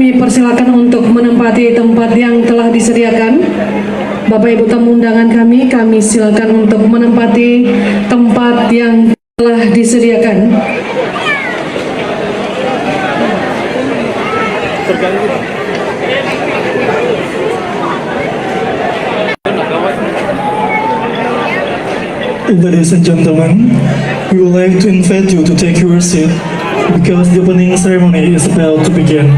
kami persilakan untuk menempati tempat yang telah disediakan. Bapak Ibu tamu undangan kami silakan untuk menempati tempat yang telah disediakan. Ladies and gentlemen, we would like to invite you to take your seat because the opening ceremony is about to begin.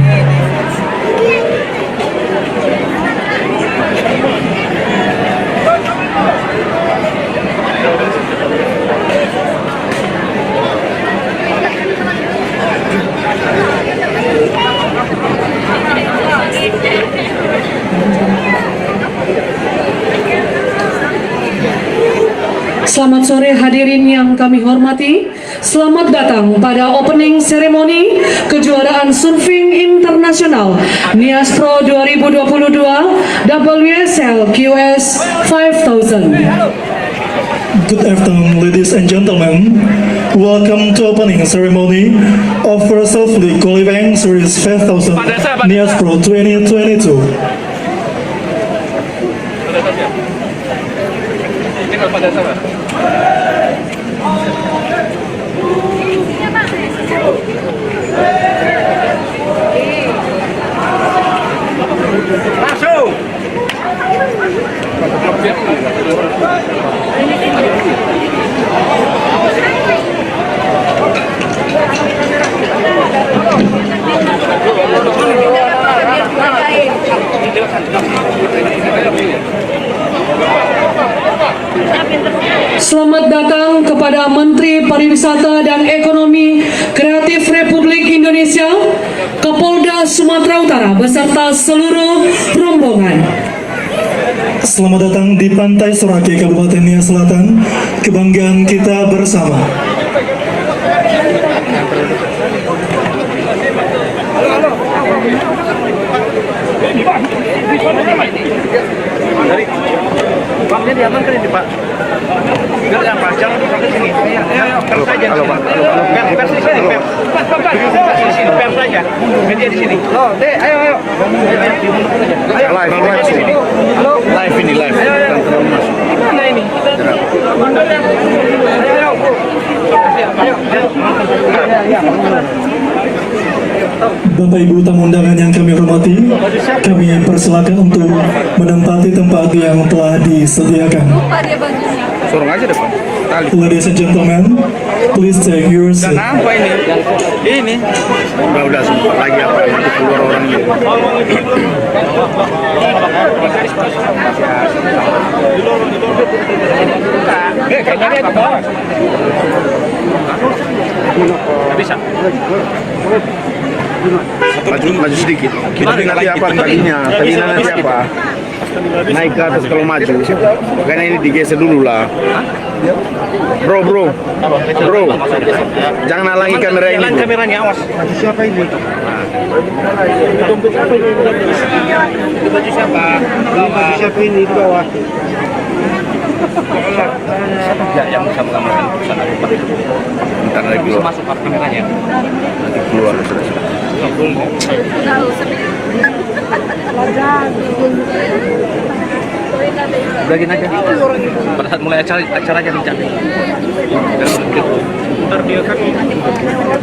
Selamat sore hadirin yang kami hormati. Selamat datang pada opening ceremony kejuaraan surfing internasional NIAS Pro 2022 WSL QS 5000. Good afternoon, ladies and gentlemen. Welcome to opening ceremony of First League Qualifying Series 5000 NIAS Pro 2022. Selamat datang kepada Menteri Pariwisata dan Ekonomi Kreatif Republik Indonesia, Kapolda Sumatera Utara beserta seluruh rombongan. Selamat datang di Pantai Sorake, Kabupaten Nias Selatan. Kebanggaan kita bersama. Paknya diamankan ini Pak. Biar yang panjang sampai sini. Ayo, pers saja. Pers di sini, pers. Pers di sini, pers saja. Media di sini. Loh, deh, ayo. Ayo, live di sini. Halo, live ini live. Ayo. Gimana ini? Ayo. Bapak Ibu tamu undangan yang kami hormati, kami persilakan untuk menempati tempat yang telah disediakan. Sorong aja depan. Ladies and gentlemen, please take your seat. Dan apa ini? Ini. Udah sempat lagi apa nanti keluar orang gitu. Kayaknya di bawah. Bisa. Maju sedikit. Kita nanti apa tadinya? Tadinya nanti apa? Naik ke atas kalau maju. Karena ini digeser dulu lah. Bro. Jangan halangi kamera ini. Kameranya awas. Siapa ini? Baju siapa? Siapa ini di bawah? Ya, yang bisa mengamankan perusahaan aku itu. Bentar lagi bisa masuk ke kameranya. Nanti keluar sudah. Beragin aja. Pada saat mulai acaranya dicapai. Ntar dia kan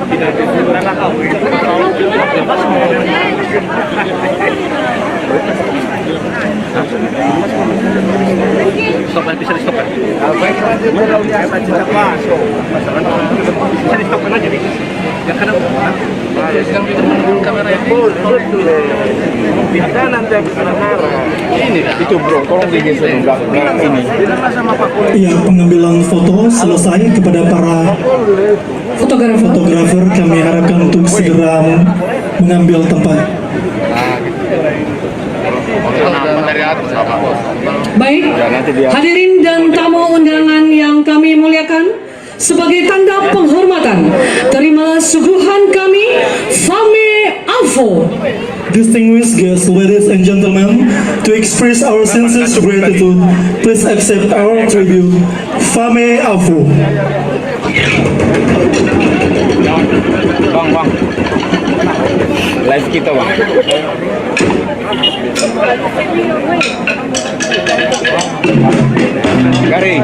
tidak ada tahu. Stop, bisa di stop kan? Bisa di stop aja nih. Ya karena yang menunggu kamera yang kita nanti habis kamera. Ini itu bro, tolong digeser ini. Ya, pengambilan foto selesai. Kepada para fotografer kami harapkan untuk segera mengambil tempat. Baik, hadirin dan tamu undangan yang kami muliakan, sebagai tanda penghormatan, terimalah suguhan kami, Fame Alfo. Distinguished guests, ladies and gentlemen, to express our sincere gratitude, please accept our tribute, Fame Alfo. Bang. Live kita bang. Garing.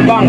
Bang.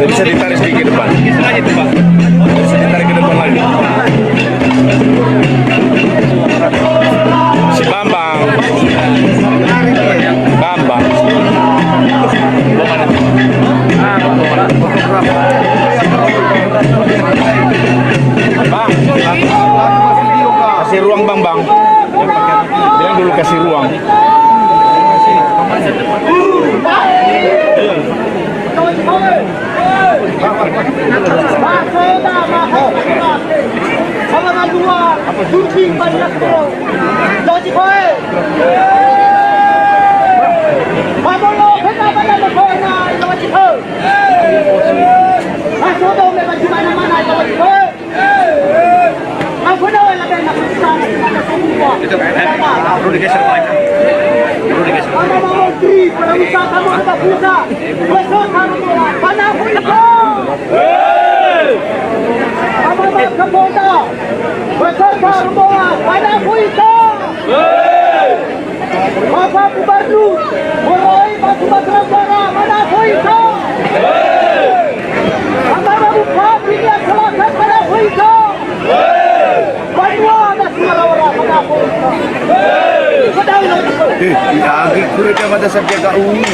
Bisa ditarik sedikit depan. Aja tuh, Pak. Bisa ditarik ke depan lagi. Si Bambang. Bambang. Bang. Kasih ruang Bang. Bilang dulu kasih ruang. Perlu digeser lagi. Perlu digeser. Bapak Gubernur, mulai Batu Batara mana Huito? Antara Bupati dan Selatan mana Huito? Banua dan Sumatera mana Huito? Lagi kulit pada Sandiaga Uno.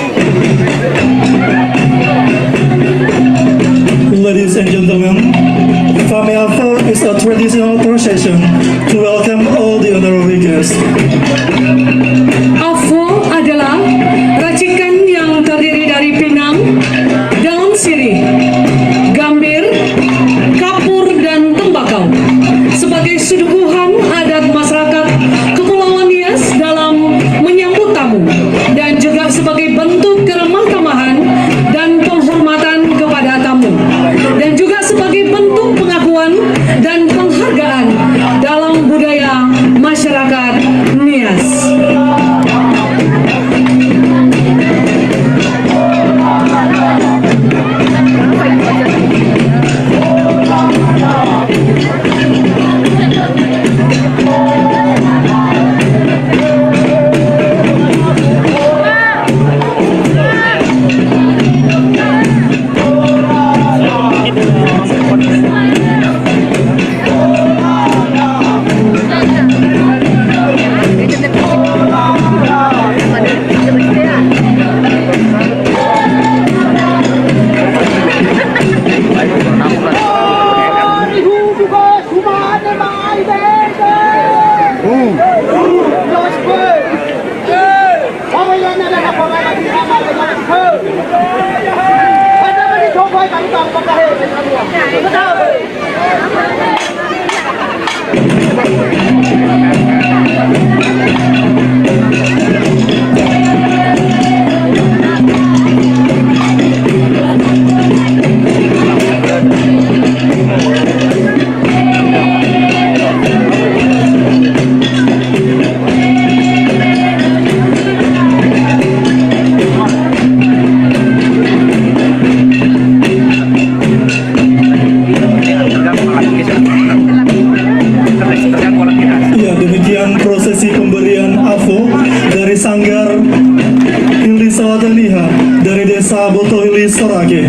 Ladies and gentlemen, Fame Alpha is a traditional procession to welcome all the honorary guests. AFO adalah racikan yang terdiri dari pinang, daun sirih, gambir, kapur, dan tembakau sebagai suguhan adat masyarakat Kepulauan Nias dalam menyambut tamu dan juga sebagai bentuk keremah-temahan dan penghormatan kepada tamu dan juga sebagai bentuk pengakuan dan penghargaan dalam budaya masyarakat Nias. Alkoholi Sorage.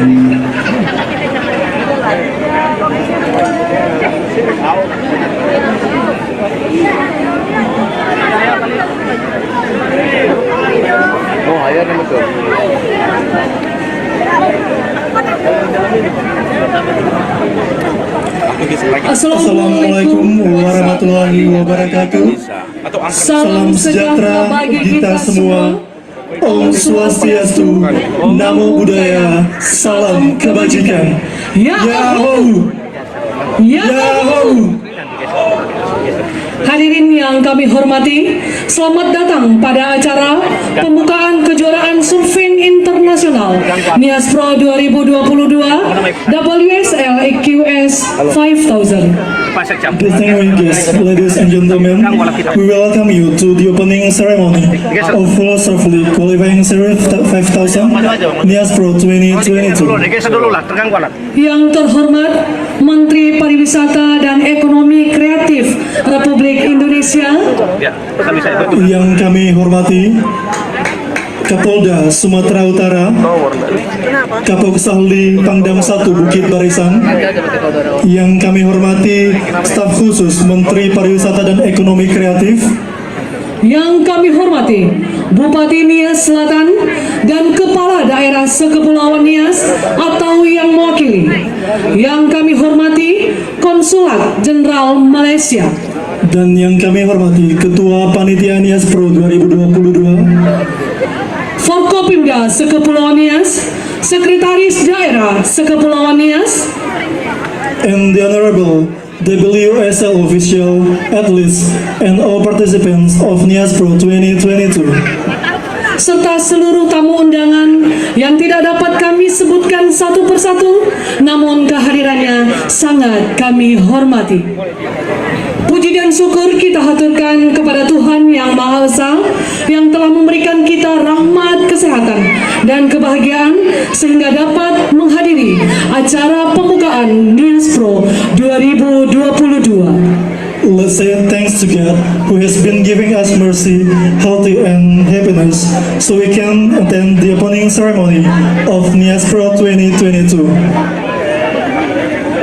Oh, ayo nih betul. Assalamualaikum warahmatullahi wabarakatuh. Salam sejahtera bagi kita semua. Om Swastiastu, Namo Buddhaya, salam kebajikan. Yahoo! Yahoo! Hadirin yang kami hormati, selamat datang pada acara pembukaan kejuaraan surfing internasional NIAS Pro 2022 WSL EQS 5000. Distinguished guests, ladies and gentlemen, we welcome you to the opening ceremony of World Surf League Qualifying Series 5000 NIAS Pro 2022. Geser dulu lah, tegang gua lah. Yang terhormat Menteri Pariwisata dan Ekonomi Kreatif Republik Indonesia, Ya, bisa itu. Yang kami hormati Kapolda Sumatera Utara, Kapolsahli Pangdam 1 Bukit Barisan, yang kami hormati staf khusus Menteri Pariwisata dan Ekonomi Kreatif, yang kami hormati Bupati Nias Selatan dan Kepala Daerah Sekepulauan Nias atau yang mewakili, yang kami hormati Konsulat Jenderal Malaysia, dan yang kami hormati Ketua Panitia Nias Pro 2022, Forkopimda Sekepulauan Nias, Sekretaris Daerah Sekepulauan Nias, and the Honorable WSL official, athletes, and all participants of NIAS Pro 2022. serta seluruh tamu undangan yang tidak dapat kami sebutkan satu persatu, namun kehadirannya sangat kami hormati. Puji dan syukur kita haturkan kepada Tuhan Yang Maha Esa yang telah memberikan kita rahmat, kesehatan, dan kebahagiaan sehingga dapat menghadiri acara pembukaan NIAS Pro 2022. Let's say thanks to God who has been giving us mercy, health, and happiness so we can attend the opening ceremony of NIAS Pro 2022.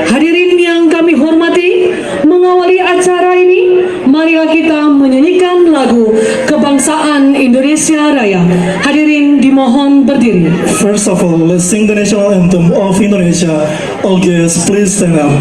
Hadirin yang kami hormati, mengawali acara ini, marilah kita menyanyikan lagu Kebangsaan Indonesia Raya. Hadirin dimohon berdiri. First of all, let's sing the national anthem of Indonesia. All guests, please stand up.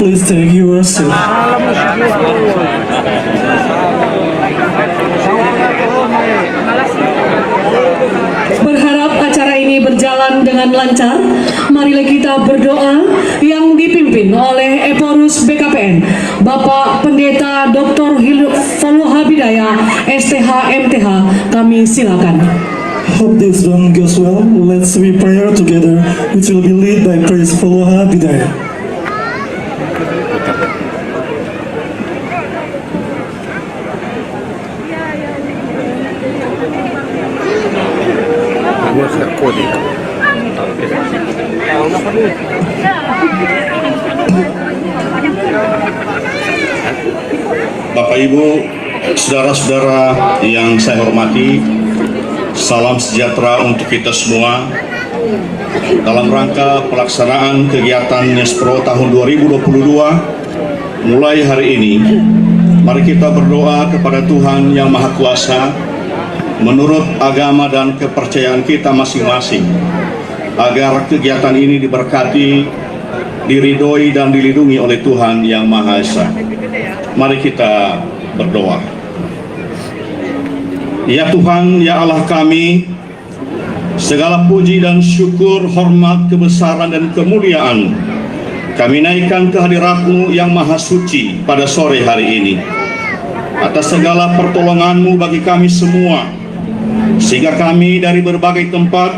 Please take your seat. Berharap acara ini berjalan dengan lancar, marilah kita berdoa yang dipimpin oleh Eporus Pengurus BKPN, Bapak Pendeta Dr. Faloha Bidaya, STH MTH, kami silakan. Hope this one goes well. Let's be prayer together, which will be led by Praise Faloha Bidaya. Bapak Ibu, saudara-saudara yang saya hormati, salam sejahtera untuk kita semua. Dalam rangka pelaksanaan kegiatan Nyespro tahun 2022, mulai hari ini, mari kita berdoa kepada Tuhan Yang Maha Kuasa menurut agama dan kepercayaan kita masing-masing, agar kegiatan ini diberkati, diridhoi dan dilindungi oleh Tuhan Yang Maha Esa. Mari kita berdoa. Ya Tuhan, ya Allah kami, segala puji dan syukur, hormat, kebesaran dan kemuliaan kami naikkan ke hadirat-Mu yang Maha Suci pada sore hari ini. Atas segala pertolongan-Mu bagi kami semua, sehingga kami dari berbagai tempat,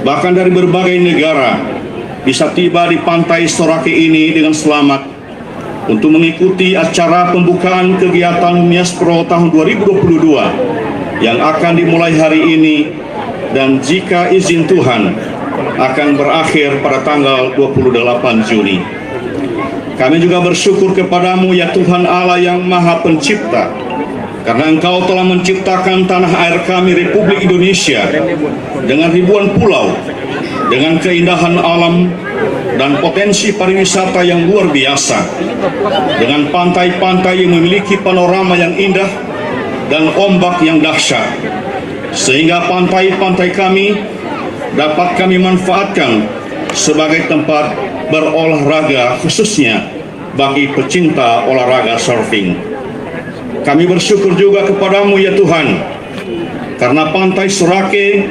bahkan dari berbagai negara, bisa tiba di pantai Sorake ini dengan selamat untuk mengikuti acara pembukaan kegiatan Nyespro tahun 2022 yang akan dimulai hari ini dan jika izin Tuhan akan berakhir pada tanggal 28 Juni. Kami juga bersyukur kepadamu ya Tuhan Allah yang Maha Pencipta, karena Engkau telah menciptakan tanah air kami Republik Indonesia dengan ribuan pulau, dengan keindahan alam dan potensi pariwisata yang luar biasa, dengan pantai-pantai yang memiliki panorama yang indah dan ombak yang dahsyat, sehingga pantai-pantai kami dapat kami manfaatkan sebagai tempat berolahraga, khususnya bagi pecinta olahraga surfing. Kami bersyukur juga kepadamu ya Tuhan, karena pantai Sorake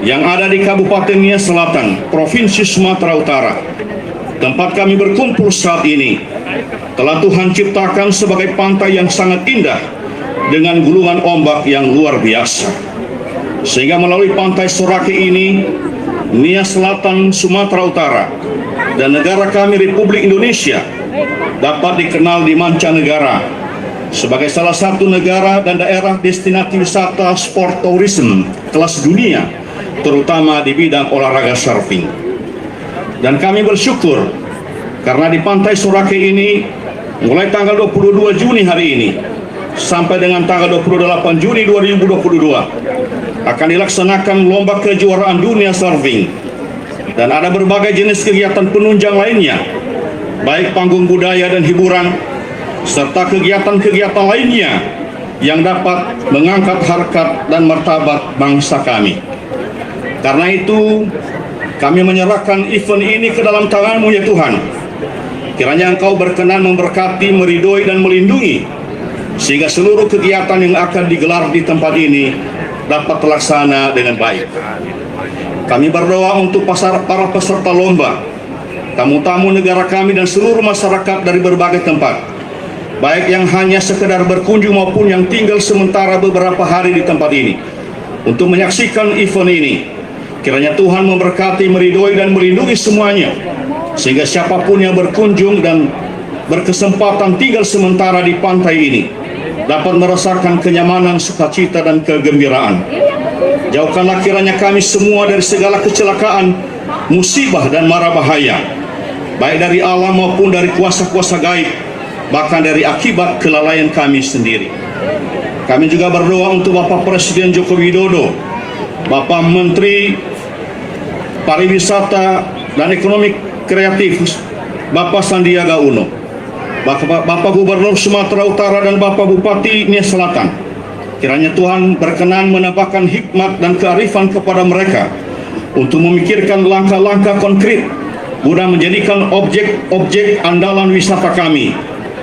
yang ada di Kabupaten Nias Selatan, Provinsi Sumatera Utara, tempat kami berkumpul saat ini, telah Tuhan ciptakan sebagai pantai yang sangat indah dengan gulungan ombak yang luar biasa. Sehingga melalui pantai Sorake ini, Nias Selatan, Sumatera Utara, dan negara kami Republik Indonesia dapat dikenal di mancanegara sebagai salah satu negara dan daerah destinasi wisata sport tourism kelas dunia, terutama di bidang olahraga surfing. Dan kami bersyukur karena di pantai Sorake ini mulai tanggal 22 Juni hari ini sampai dengan tanggal 28 Juni 2022 akan dilaksanakan lomba kejuaraan dunia surfing, dan ada berbagai jenis kegiatan penunjang lainnya, baik panggung budaya dan hiburan serta kegiatan-kegiatan lainnya yang dapat mengangkat harkat dan martabat bangsa kami. Karena itu kami menyerahkan event ini ke dalam tangan-Mu ya Tuhan. Kiranya Engkau berkenan memberkati, meridhoi dan melindungi, sehingga seluruh kegiatan yang akan digelar di tempat ini dapat terlaksana dengan baik. Kami berdoa untuk para peserta lomba, tamu-tamu negara kami dan seluruh masyarakat dari berbagai tempat, baik yang hanya sekedar berkunjung maupun yang tinggal sementara beberapa hari di tempat ini untuk menyaksikan event ini. Kiranya Tuhan memberkati, meridhoi dan melindungi semuanya, sehingga siapapun yang berkunjung dan berkesempatan tinggal sementara di pantai ini dapat merasakan kenyamanan, sukacita dan kegembiraan. Jauhkanlah kiranya kami semua dari segala kecelakaan, musibah dan mara bahaya, baik dari alam maupun dari kuasa-kuasa gaib, bahkan dari akibat kelalaian kami sendiri. Kami juga berdoa untuk Bapak Presiden Joko Widodo, Bapak Menteri Pariwisata dan Ekonomi Kreatif Bapak Sandiaga Uno, Bapak Gubernur Sumatera Utara dan Bapak Bupati Nias Selatan. Kiranya Tuhan berkenan menambahkan hikmat dan kearifan kepada mereka untuk memikirkan langkah-langkah konkret guna menjadikan objek-objek andalan wisata kami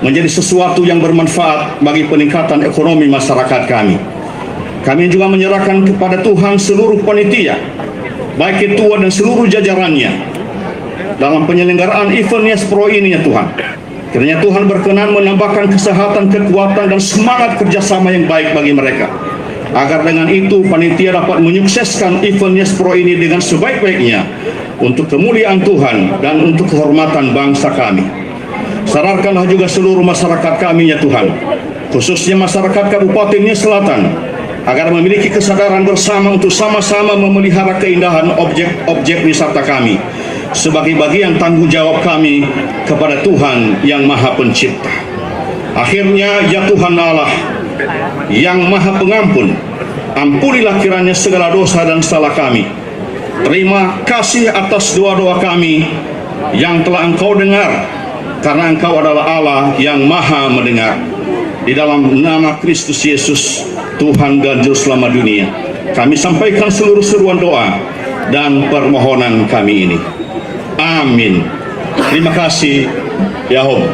menjadi sesuatu yang bermanfaat bagi peningkatan ekonomi masyarakat kami. Kami juga menyerahkan kepada Tuhan seluruh panitia, baik ketua dan seluruh jajarannya, dalam penyelenggaraan event Nyespro ini ya Tuhan. Kiranya Tuhan berkenan menambahkan kesehatan, kekuatan, dan semangat kerjasama yang baik bagi mereka, agar dengan itu panitia dapat menyukseskan event Niaspro ini dengan sebaik-baiknya untuk kemuliaan Tuhan dan untuk kehormatan bangsa kami. Sadarkanlah juga seluruh masyarakat kami ya Tuhan, khususnya masyarakat Kabupaten Nias Selatan, agar memiliki kesadaran bersama untuk sama-sama memelihara keindahan objek-objek wisata kami sebagai bagian tanggung jawab kami kepada Tuhan yang Maha Pencipta. Akhirnya ya Tuhan Allah yang Maha Pengampun, ampunilah kiranya segala dosa dan salah kami. Terima kasih atas doa-doa kami yang telah Engkau dengar, karena Engkau adalah Allah yang Maha mendengar. Di dalam nama Kristus Yesus, Tuhan dan Juru Selamat dunia, kami sampaikan seluruh seruan doa dan permohonan kami ini. Amin. Terima kasih. Yahoo.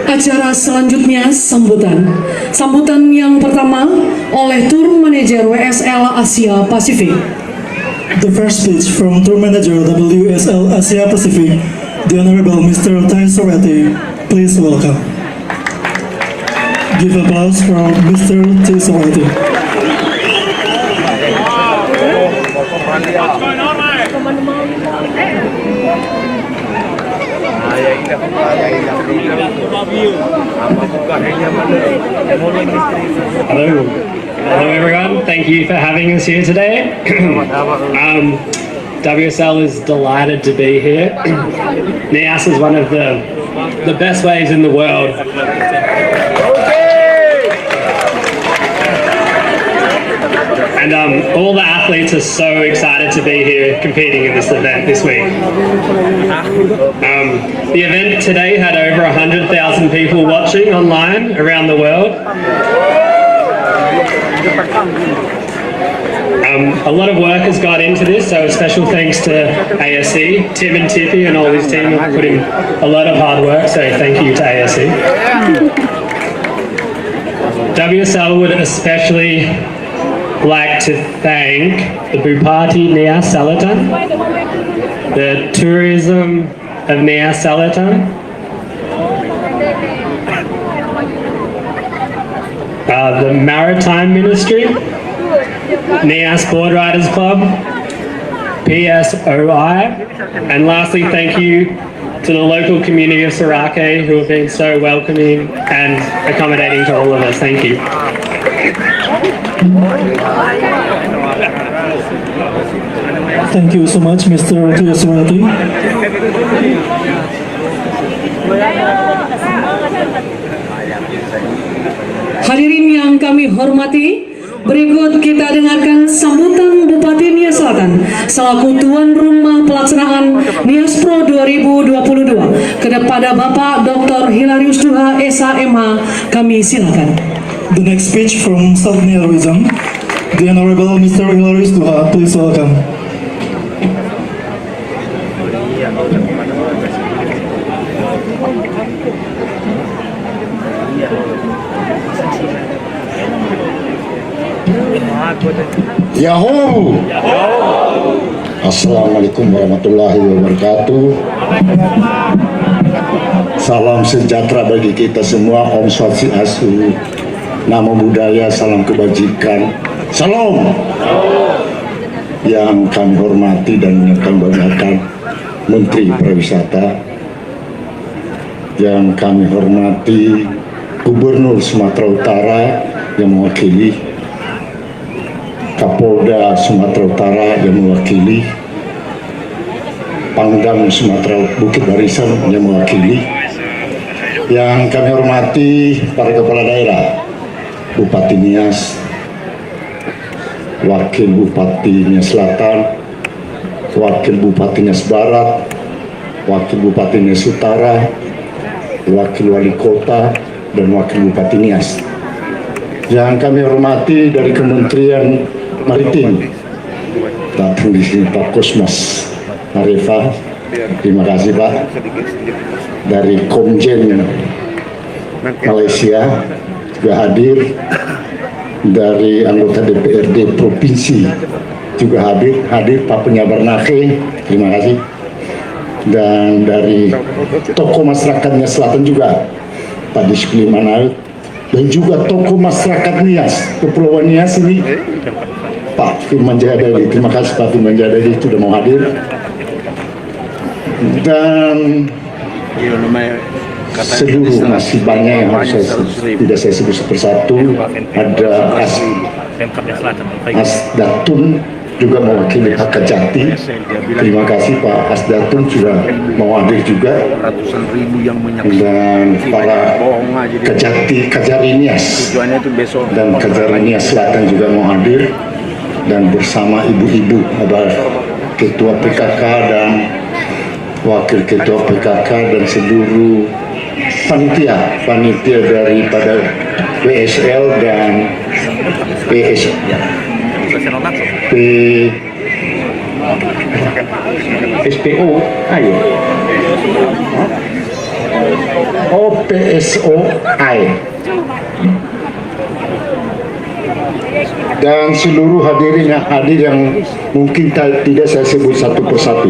Acara selanjutnya sambutan. Sambutan yang pertama oleh Tour Manager WSL Asia Pasifik. The first speech from Tour Manager WSL Asia Pacific, the Honorable Mr. Tai Sorati. Please welcome. Give applause for Mr. Tai Sorati. Hello. Hello everyone, thank you for having us here today. WSL is delighted to be here. Nias is one of the best waves in the world. And all the athletes are so excited to be here competing in this event this week. The event today had over 100,000 people watching online around the world. A lot of work has got into this, so a special thanks to ASC, Tim and Tippy and all his team have put in a lot of hard work, so thank you to ASC. WSL would especially like to thank the Bupati Nias Selatan, the tourism of Nias Selatan, the Maritime Ministry, Nias Board Riders Club, PSOI, and lastly thank you to the local community of Sorake who have been so welcoming and accommodating to all of us. Thank you. Thank you so much, Mr. Tai Sorati. Hadirin yang kami hormati, berikut kita dengarkan sambutan Bupati Nias Selatan selaku tuan rumah pelaksanaan Niaspro 2022 kepada Bapak Dr. Hilarius Duha SHMH. Kami silakan. The next speech from South Nia Region, the Honorable Mr. Hilarius Duha. Please welcome. Yahoo! Assalamualaikum warahmatullahi wabarakatuh. Salam sejahtera bagi kita semua. Om Swastiastu, Namo Buddhaya, salam kebajikan. Salam. Yang kami hormati dan kami banggakan Menteri Pariwisata, yang kami hormati Gubernur Sumatera Utara yang mewakili, Kapolda Sumatera Utara yang mewakili, Pangdam Sumatera Bukit Barisan yang mewakili, yang kami hormati para kepala daerah, Bupati Nias, Wakil Bupati Nias Selatan, Wakil Bupati Nias Barat, Wakil Bupati Nias Utara, Wakil Wali Kota, dan Wakil Bupati Nias. Yang kami hormati dari Kementerian Maritim, datang di sini Pak Kosmas Marefa, Terima kasih Pak. Dari Komjen Malaysia juga hadir, dari anggota DPRD Provinsi juga hadir Pak Penyabar Nake, terima kasih, dan dari tokoh masyarakatnya Selatan juga Pak Dishkli Manaut, dan juga tokoh masyarakat Nias, Kepulauan Nias ini Pak Firman Jayadadi. Terima kasih Pak Firman Jayadadi sudah mau hadir. Dan seluruh masih banyak yang harus tidak saya sebut persatu. Ada Asdatun juga mewakili Pak Kejati. Terima kasih Pak Asdatun sudah mau hadir juga. Dan para Kajari Nias dan Kajari Nias Selatan juga mau hadir. Dan bersama ibu-ibu ada Ketua PKK dan Wakil Ketua PKK dan seluruh panitia daripada WSL dan SPO, ayo. PSOI dan seluruh hadirin yang hadir yang mungkin tidak saya sebut satu persatu.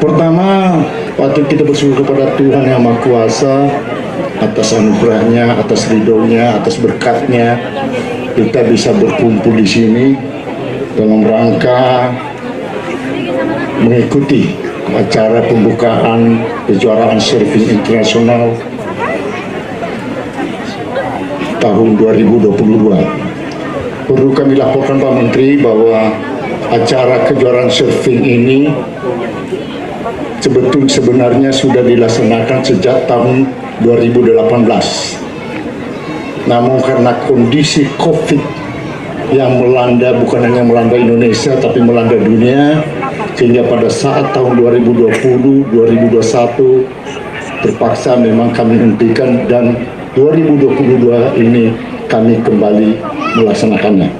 Pertama, patut kita bersyukur kepada Tuhan Yang Maha Kuasa atas anugerahnya, atas ridhonya, atas berkatnya kita bisa berkumpul di sini dalam rangka mengikuti acara pembukaan kejuaraan surfing internasional tahun 2022. Perlu kami laporkan Pak Menteri bahwa acara kejuaraan surfing ini sebenarnya sudah dilaksanakan sejak tahun 2018. Namun karena kondisi COVID yang melanda, bukan hanya melanda Indonesia tapi melanda dunia, sehingga pada saat tahun 2020, 2021 terpaksa memang kami hentikan, dan 2022 ini kami kembali melaksanakannya.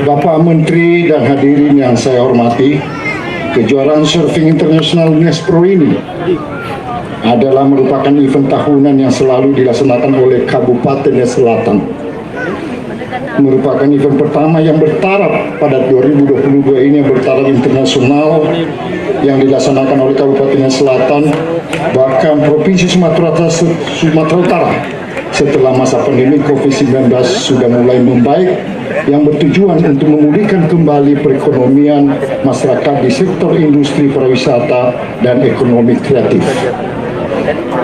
Bapak Menteri dan hadirin yang saya hormati, kejuaraan surfing internasional Nias Pro ini adalah merupakan event tahunan yang selalu dilaksanakan oleh Kabupaten Nias Selatan. Merupakan event pertama yang bertaraf pada 2022 ini, yang bertaraf internasional yang dilaksanakan oleh Kabupaten Nias Selatan, bahkan Provinsi Sumatera Utara setelah masa pandemi COVID-19 sudah mulai membaik, yang bertujuan untuk memulihkan kembali perekonomian masyarakat di sektor industri pariwisata dan ekonomi kreatif.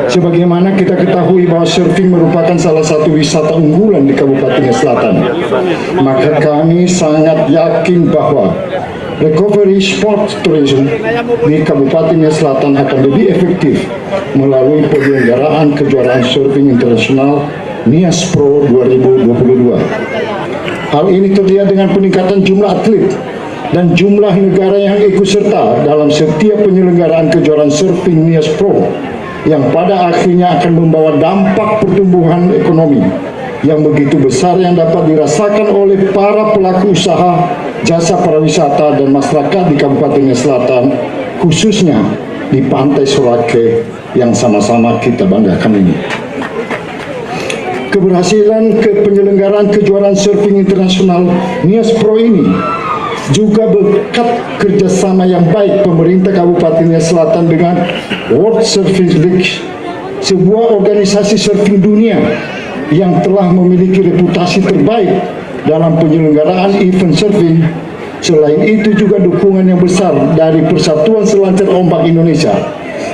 Sebagaimana kita ketahui bahwa surfing merupakan salah satu wisata unggulan di Kabupaten Nias Selatan, maka kami sangat yakin bahwa recovery sport tourism di Kabupaten Nias Selatan akan lebih efektif melalui penyelenggaraan kejuaraan surfing internasional Nias Pro 2022. Hal ini terlihat dengan peningkatan jumlah atlet dan jumlah negara yang ikut serta dalam setiap penyelenggaraan kejuaraan surfing Nias Pro, yang pada akhirnya akan membawa dampak pertumbuhan ekonomi yang begitu besar yang dapat dirasakan oleh para pelaku usaha jasa pariwisata dan masyarakat di Kabupaten Nias Selatan, khususnya di Pantai Sorake yang sama-sama kita banggakan ini. Keberhasilan penyelenggaraan kejuaraan surfing internasional Nias Pro ini juga berkat kerjasama yang baik pemerintah Kabupaten Nias Selatan dengan World Surfing League, sebuah organisasi surfing dunia yang telah memiliki reputasi terbaik dalam penyelenggaraan event surfing. Selain itu juga dukungan yang besar dari Persatuan Selancar Ombak Indonesia.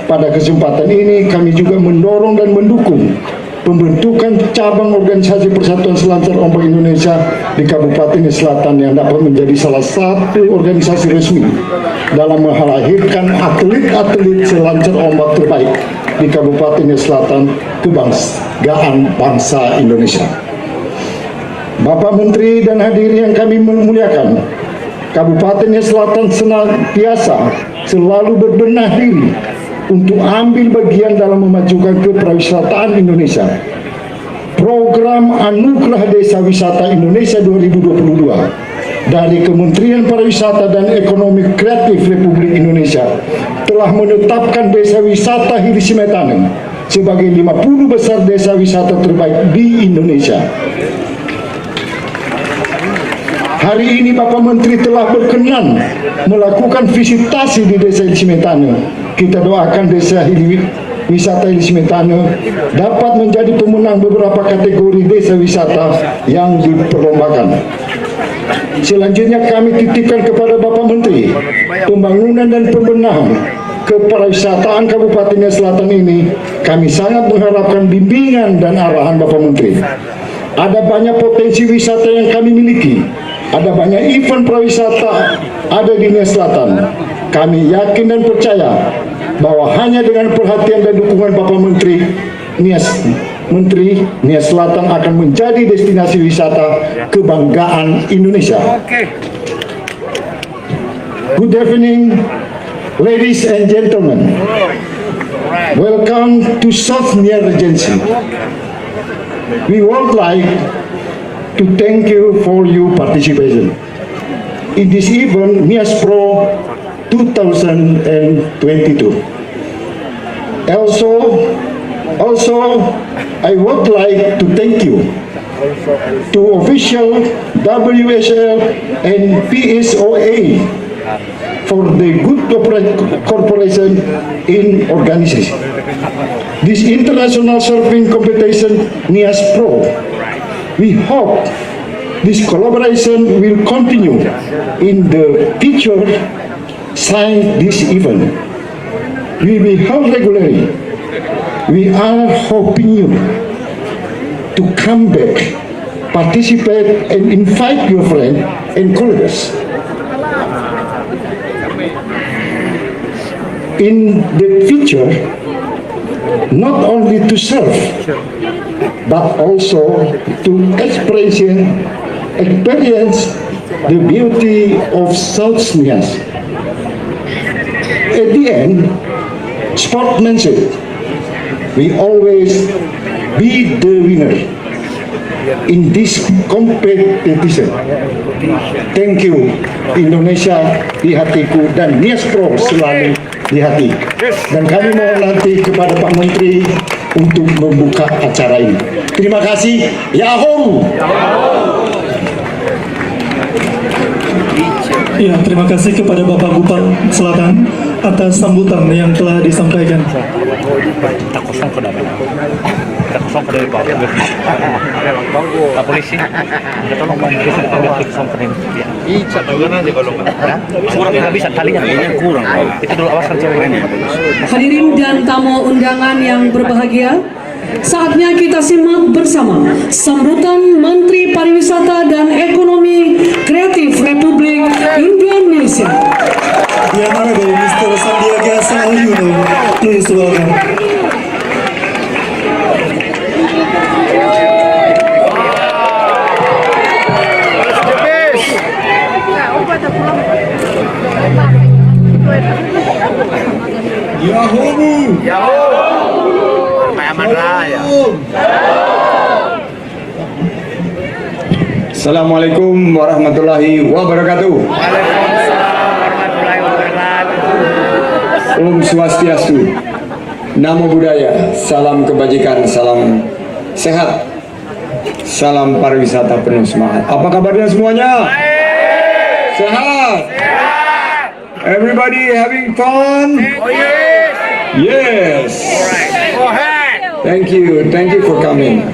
Pada kesempatan ini kami juga mendorong dan mendukung pembentukan cabang organisasi Persatuan Selancar Ombak Indonesia di Kabupaten Nias Selatan yang dapat menjadi salah satu organisasi resmi dalam melahirkan atlet-atlet selancar ombak terbaik di Kabupaten Nias Selatan, kebanggaan bangsa Indonesia. Bapak Menteri dan hadirin yang kami muliakan, Kabupaten Nias Selatan senantiasa selalu berbenah diri untuk ambil bagian dalam memajukan kepariwisataan Indonesia. Program Anugerah Desa Wisata Indonesia 2022 dari Kementerian Pariwisata dan Ekonomi Kreatif Republik Indonesia telah menetapkan Desa Wisata Hili Simetane sebagai 50 besar desa wisata terbaik di Indonesia. Hari ini Bapak Menteri telah berkenan melakukan visitasi di Desa Hili Simetane. Kita doakan Desa Wisata Hili Simetane dapat menjadi pemenang beberapa kategori desa wisata yang diperlombakan. Selanjutnya kami titipkan kepada Bapak Menteri pembangunan dan pembenahan kepariwisataan Kabupaten Nias Selatan ini. Kami sangat mengharapkan bimbingan dan arahan Bapak Menteri. Ada banyak potensi wisata yang kami miliki. Ada banyak event pariwisata ada di Nias Selatan. Kami yakin dan percaya bahwa hanya dengan perhatian dan dukungan Bapak Menteri, Nias Selatan akan menjadi destinasi wisata kebanggaan Indonesia. Good evening, ladies and gentlemen. Welcome to South Nia Regency. We would like to thank you for your participation in this event, Nias Pro 2022. Also, I would like to thank you to official WSL and PSOA for the good cooperation in organization this international surfing competition Nias Pro. We hope this collaboration will continue in the future. Since this event we will held regularly, we are hoping you to come back, participate and invite your friends and colleagues. In the future, not only to serve, but also to experience the beauty of South Nias. At the end, sportsmanship, we always be the winner in this competition. Thank you, Indonesia di hatiku dan Nias Pro selalu di hati. Dan kami mohon nanti kepada Pak Menteri untuk membuka acara ini. Terima kasih. Yahoo! Ya, terima kasih kepada Bapak Bupati Selatan atas sambutan yang telah disampaikan. Polisi, Hadirin dan tamu undangan yang berbahagia, saatnya kita simak bersama sambutan Menteri Pariwisata dan Ekonomi Kreatif Republik Indonesia. The Honorable Mr. Sandiaga Salahuddin, please welcome. Assalamualaikum warahmatullahi wabarakatuh. Om Swastiastu, Namo Buddhaya, salam kebajikan, salam sehat, salam pariwisata penuh semangat. Apa kabarnya semuanya? Sehat? Everybody having fun? Yes. Thank you for coming.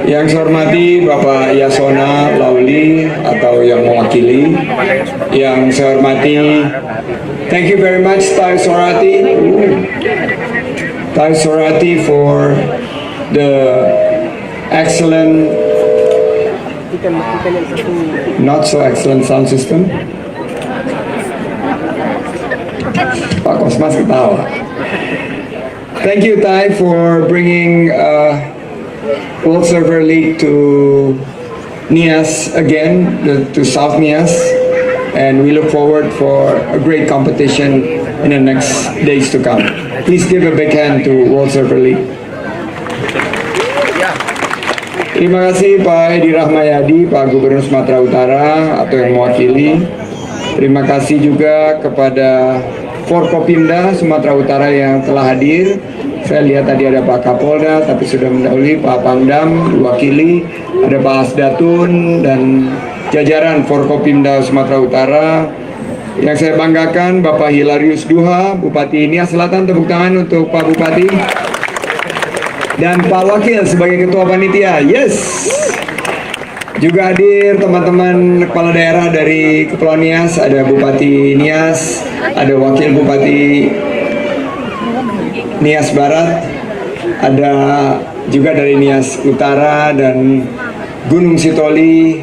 Yang saya hormati Bapak Yasona Lauli atau yang mewakili. Yang saya hormati, thank you very much Thai Sorati for the excellent, not so excellent sound system. Pak Kosmas ketawa. Thank you Thai for bringing World Surfer League to Nias again, to South Nias, and we look forward for a great competition in the next days to come. Please give a big hand to World Surfer League. Terima kasih Pak Edi Rahmayadi, Pak Gubernur Sumatera Utara atau yang mewakili. Terima kasih juga kepada Forkopimda Sumatera Utara yang telah hadir. Saya lihat tadi ada Pak Kapolda, tapi sudah mendahului Pak Pangdam, diwakili, ada Pak Asdatun dan jajaran Forkopimda Sumatera Utara. Yang saya banggakan Bapak Hilarius Duha, Bupati Nias Selatan, tepuk tangan untuk Pak Bupati. Dan Pak Wakil sebagai Ketua Panitia, yes. Juga hadir teman-teman kepala daerah dari Kepulauan Nias, ada Bupati Nias, ada Wakil Bupati Nias Barat, ada juga dari Nias Utara dan Gunung Sitoli,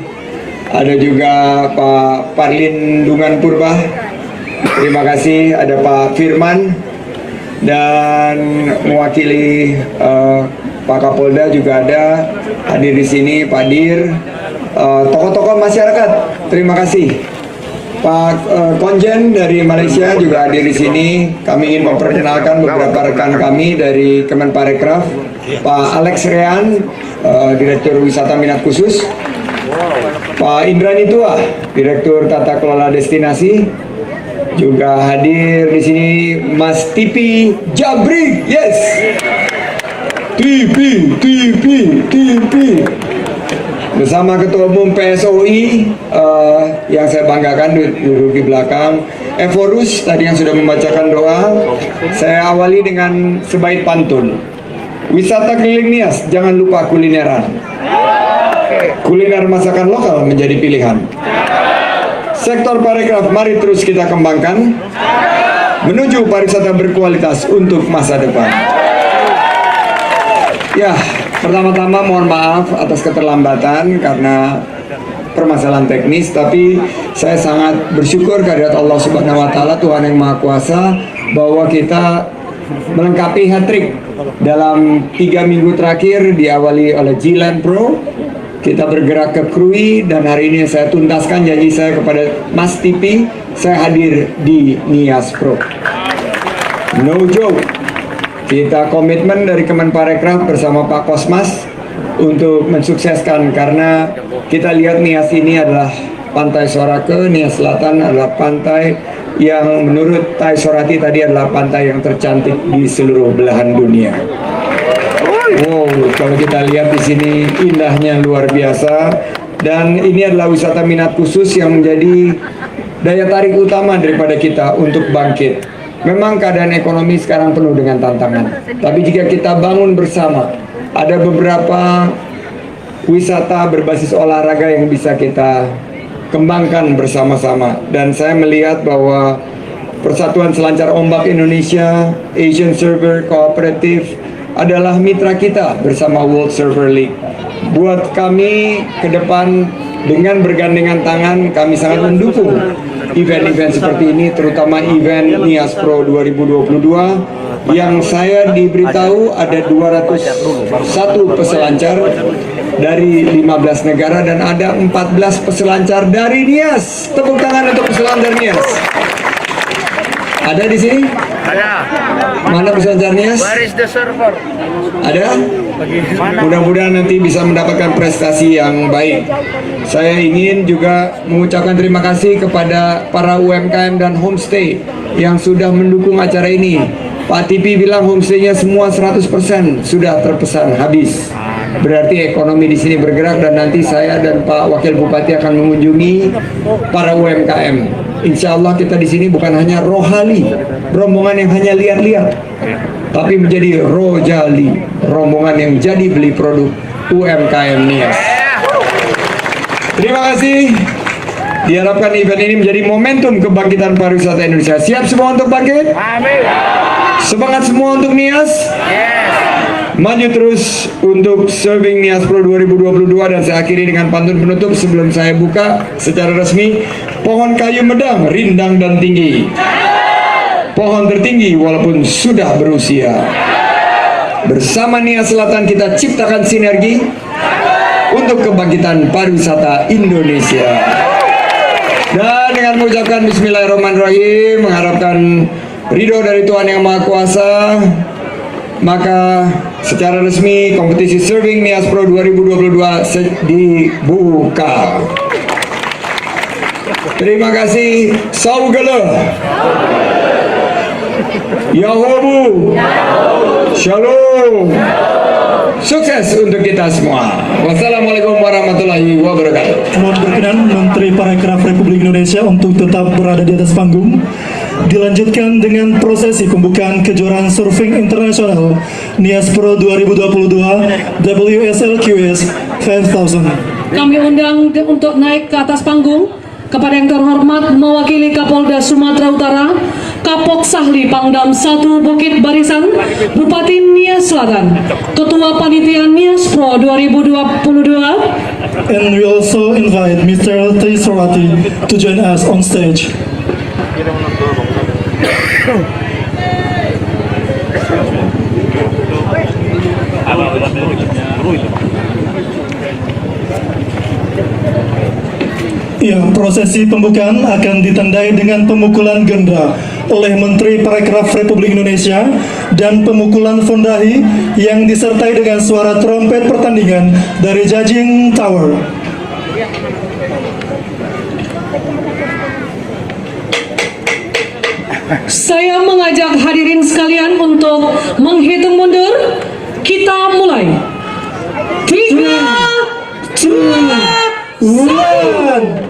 ada juga Pak Parlin Dungan Purba. Terima kasih, ada Pak Firman. Dan mewakili Pak Kapolda juga ada hadir di sini, Pak Dir, tokoh-tokoh masyarakat. Terima kasih. Pak Konjen dari Malaysia juga hadir di sini. Kami ingin memperkenalkan beberapa rekan kami dari Kemenparekraf, Pak Alex Rean, Direktur Wisata Minat Khusus, Pak Indrani Tua, Direktur Tata Kelola Destinasi. Juga hadir di sini Mas Tipi Jabrik, yes. Tipi. Bersama Ketua Umum PSOI yang saya banggakan duduk di belakang. Evorus tadi yang sudah membacakan doa. Saya awali dengan sebaik pantun. Wisata keliling Nias, jangan lupa kulineran. Kuliner masakan lokal menjadi pilihan. Sektor parekraf mari terus kita kembangkan menuju pariwisata berkualitas untuk masa depan. Ya, pertama-tama mohon maaf atas keterlambatan karena permasalahan teknis, tapi saya sangat bersyukur kehadirat Allah Subhanahu wa taala, Tuhan yang Maha Kuasa, bahwa kita melengkapi hat-trick dalam 3 minggu terakhir diawali oleh G-Land Pro. Kita bergerak ke Krui dan hari ini saya tuntaskan janji saya kepada Mas Tipi, saya hadir di Nias Pro. No joke. Kita komitmen dari Kemenparekraf bersama Pak Kosmas untuk mensukseskan karena kita lihat Nias ini adalah Pantai Sorake, Nias Selatan adalah pantai yang menurut Tai Sorati tadi adalah pantai yang tercantik di seluruh belahan dunia. Wow, kalau kita lihat di sini indahnya luar biasa dan ini adalah wisata minat khusus yang menjadi daya tarik utama daripada kita untuk bangkit. Memang keadaan ekonomi sekarang penuh dengan tantangan, tapi jika kita bangun bersama, ada beberapa wisata berbasis olahraga yang bisa kita kembangkan bersama-sama. Dan saya melihat bahwa Persatuan Selancar Ombak Indonesia, Asian Surfer Cooperative adalah mitra kita bersama World Surfer League. Buat kami ke depan dengan bergandengan tangan, kami sangat mendukung event-event seperti ini, terutama event Nias Pro 2022 yang saya diberitahu ada 201 peselancar dari 15 negara dan ada 14 peselancar dari Nias. Tepuk tangan untuk peselancar Nias. Ada di sini? Ada. Mana peselancar Nias? Where is the server? Ada? Mudah-mudahan nanti bisa mendapatkan prestasi yang baik. Saya ingin juga mengucapkan terima kasih kepada para UMKM dan homestay yang sudah mendukung acara ini. Pak Tipi bilang homestay-nya semua 100% sudah terpesan habis. Berarti ekonomi di sini bergerak dan nanti saya dan Pak Wakil Bupati akan mengunjungi para UMKM. Insya Allah kita di sini bukan hanya rohali, rombongan yang hanya lihat-lihat, tapi menjadi rojali, rombongan yang jadi beli produk UMKM Nias. Terima kasih. Diharapkan event ini menjadi momentum kebangkitan pariwisata Indonesia. Siap semua untuk bangkit? Amin. Semangat semua untuk Nias. Maju terus untuk Serving Nias Pro 2022 dan saya akhiri dengan pantun penutup sebelum saya buka secara resmi. Pohon kayu medang, rindang dan tinggi. Pohon tertinggi walaupun sudah berusia. Bersama Nias Selatan kita ciptakan sinergi untuk kebangkitan pariwisata Indonesia. Dan dengan mengucapkan Bismillahirrahmanirrahim, mengharapkan ridho dari Tuhan Yang Maha Kuasa, maka secara resmi kompetisi Surfing Nias Pro 2022 dibuka. Terima kasih. Saugala. Yahobu. Shalom. Sukses untuk kita semua. Wassalamualaikum warahmatullahi wabarakatuh. Mohon berkenan Menteri Parekraf Republik Indonesia untuk tetap berada di atas panggung. Dilanjutkan dengan prosesi pembukaan kejuaraan surfing internasional Nias Pro 2022 WSLQS 5000. Kami undang untuk naik ke atas panggung kepada yang terhormat mewakili Kapolda Sumatera Utara, Kapok Sahli Pangdam 1 Bukit Barisan, Bupati Nias Selatan, Ketua Panitia Nias Pro 2022. And we also invite Mr. Teisorati to join us on stage. Ya, prosesi pembukaan akan ditandai dengan pemukulan gendra oleh Menteri Parekraf Republik Indonesia dan pemukulan fondahi yang disertai dengan suara trompet pertandingan dari Judging Tower. Saya mengajak hadirin sekalian untuk menghitung mundur. Kita mulai. 3, 2, 1.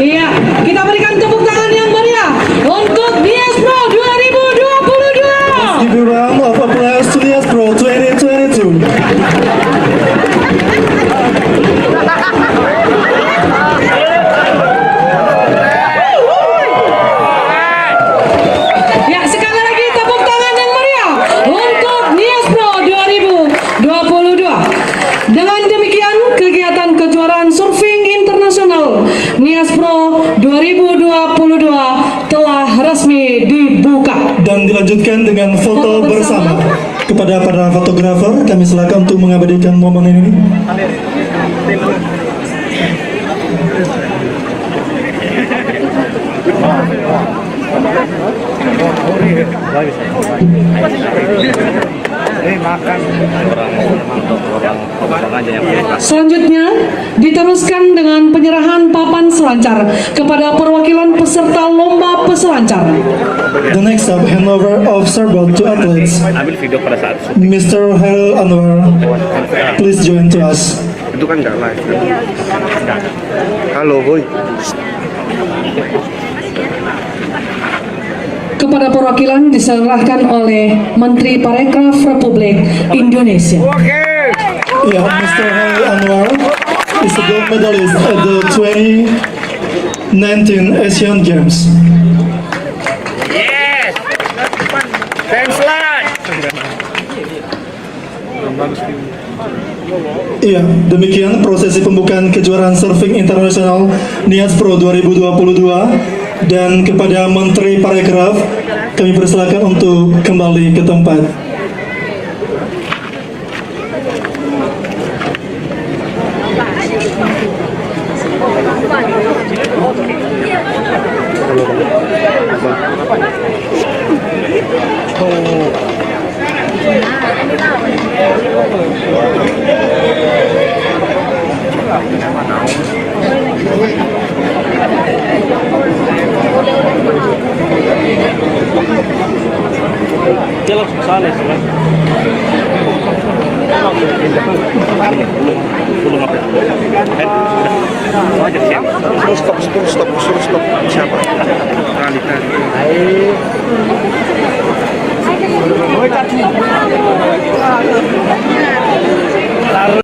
Iya, kita berikan tepuk tangan yang meriah untuk Nias Pro 2022. Give a round of applause to Nias Pro 2022. Ya, sekali lagi tepuk tangan yang meriah untuk Nias Pro 2022. Dengan demikian, kegiatan kejuaraan surfing internasional Nias Pro 2022 telah resmi dibuka. Dan dilanjutkan dengan foto bersama. Kepada para fotografer, kami silakan untuk mengabadikan momen ini. Selanjutnya diteruskan dengan penyerahan papan selancar kepada perwakilan peserta lomba peselancar. The next up, handover of surfboard to athletes. Ambil video pada saat Mr. Hairil Anwar, please join to us. itu kan nggak live. Halo, boy. Kepada perwakilan diserahkan oleh Menteri Parekraf Republik Indonesia. Yeah, Mr. Hairil Anwar is the gold medalist at the 2019 Asian Games. Yes. Thanks lot. Iya, demikian prosesi pembukaan kejuaraan surfing internasional Nias Pro 2022. Dan kepada Menteri Parekraf, kami persilakan untuk kembali ke tempat. Dia langsung ke sana sih, Mas. Belum apa? Aja siap. Stop. Siapa? Kali. Lalu